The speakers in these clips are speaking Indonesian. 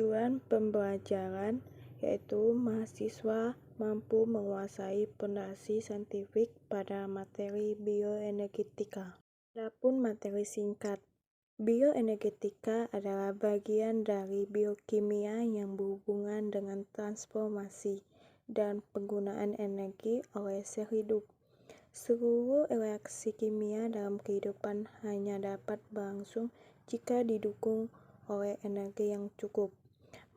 Tujuan pembelajaran yaitu mahasiswa mampu menguasai fondasi saintifik pada materi bioenergetika. Adapun materi singkat, bioenergetika adalah bagian dari biokimia yang berhubungan dengan transformasi dan penggunaan energi oleh sel hidup. Seluruh reaksi kimia dalam kehidupan hanya dapat berlangsung jika didukung oleh energi yang cukup.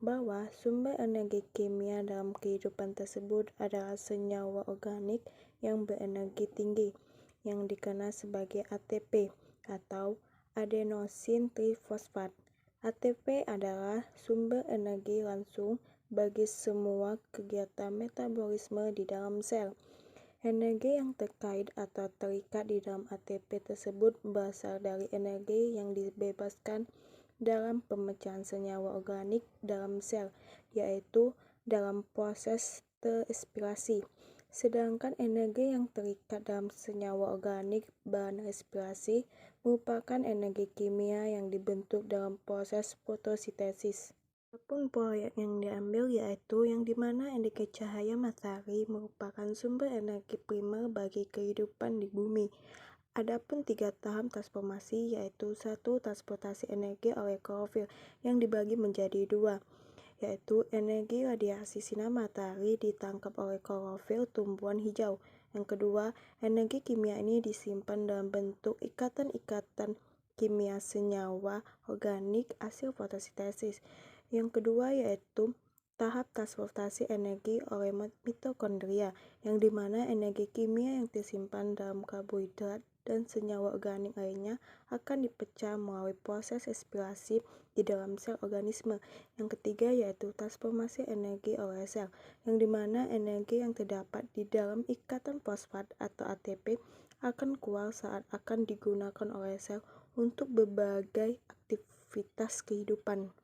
Bahwa sumber energi kimia dalam kehidupan tersebut adalah senyawa organik yang berenergi tinggi, yang dikenal sebagai ATP atau adenosin trifosfat. ATP adalah sumber energi langsung bagi semua kegiatan metabolisme di dalam sel. Energi yang terkait atau terikat di dalam ATP tersebut berasal dari energi yang dibebaskan dalam pemecahan senyawa organik dalam sel, yaitu dalam proses terespirasi. Sedangkan energi yang terikat dalam senyawa organik bahan respirasi merupakan energi kimia yang dibentuk dalam proses fotosintesis. Adapun proyek yang diambil yaitu yang dimana energi cahaya matahari merupakan sumber energi primer bagi kehidupan di bumi. Adapun 3 tahap transformasi yaitu 1. Transportasi energi oleh klorofil yang dibagi menjadi 2, yaitu energi radiasi sinar matahari ditangkap oleh klorofil tumbuhan hijau. Yang kedua, energi kimia ini disimpan dalam bentuk ikatan-ikatan kimia senyawa organik hasil fotosintesis. Yang kedua yaitu tahap transportasi energi oleh mitokondria, yang dimana energi kimia yang disimpan dalam karbohidrat dan senyawa organik lainnya akan dipecah melalui proses respirasi di dalam sel organisme. Yang ketiga yaitu transformasi energi oleh sel, yang dimana energi yang terdapat di dalam ikatan fosfat atau ATP akan keluar saat akan digunakan oleh sel untuk berbagai aktivitas kehidupan.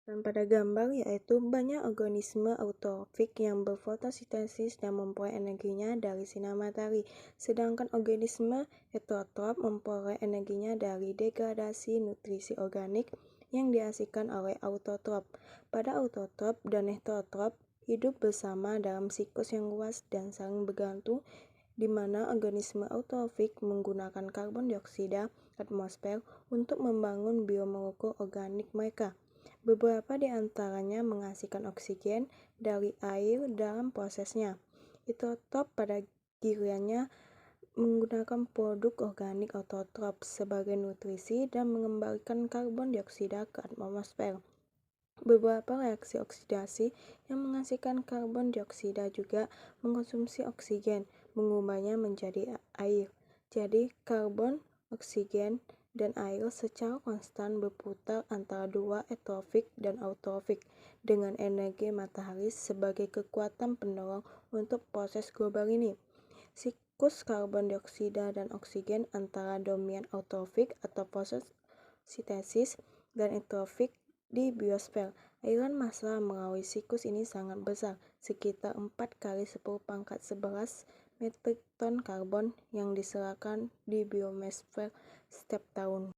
Dan pada gambar yaitu banyak organisme autotrofik yang berfotosintesis dan memperoleh energinya dari sinar matahari, sedangkan organisme heterotrof memperoleh energinya dari degradasi nutrisi organik yang dihasilkan oleh autotrof. Pada autotrof dan heterotrof hidup bersama dalam siklus yang luas dan saling bergantung, di mana organisme autotrofik menggunakan karbon dioksida atmosfer untuk membangun biomolekul organik mereka. Beberapa di antaranya menghasilkan oksigen dari air dalam prosesnya. Heterotrof pada gilirannya menggunakan produk organik autotrof sebagai nutrisi dan mengembalikan karbon dioksida ke atmosfer. Beberapa reaksi oksidasi yang menghasilkan karbon dioksida juga mengkonsumsi oksigen, mengubahnya menjadi air. Jadi karbon, oksigen, dan air secara konstan berputar antara dua heterofik dan autotrofik dengan energi matahari sebagai kekuatan pendorong untuk proses global ini. Siklus karbon dioksida dan oksigen antara dominan autotrofik atau fotosintesis dan heterofik di biosfer. Aliran massa melalui siklus ini sangat besar, sekitar 4 kali 10⁻11 metrik ton karbon yang diserahkan di biosfer setiap tahun.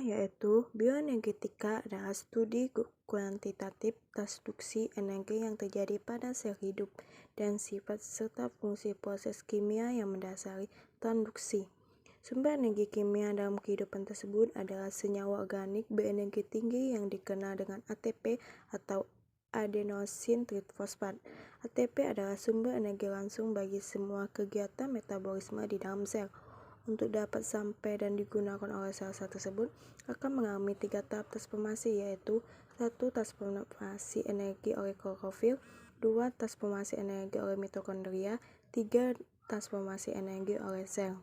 Yaitu bioenergetika adalah studi kuantitatif transduksi energi yang terjadi pada sel hidup dan sifat serta fungsi proses kimia yang mendasari transduksi. Sumber energi kimia dalam kehidupan tersebut adalah senyawa organik berenergi tinggi yang dikenal dengan ATP atau adenosin trifosfat. ATP adalah sumber energi langsung bagi semua kegiatan metabolisme di dalam sel. Untuk dapat sampai dan digunakan oleh sel-sel tersebut akan mengalami 3 tahap transformasi, yaitu 1. Transformasi energi oleh klorofil, 2. Transformasi energi oleh mitokondria, 3. Transformasi energi oleh sel.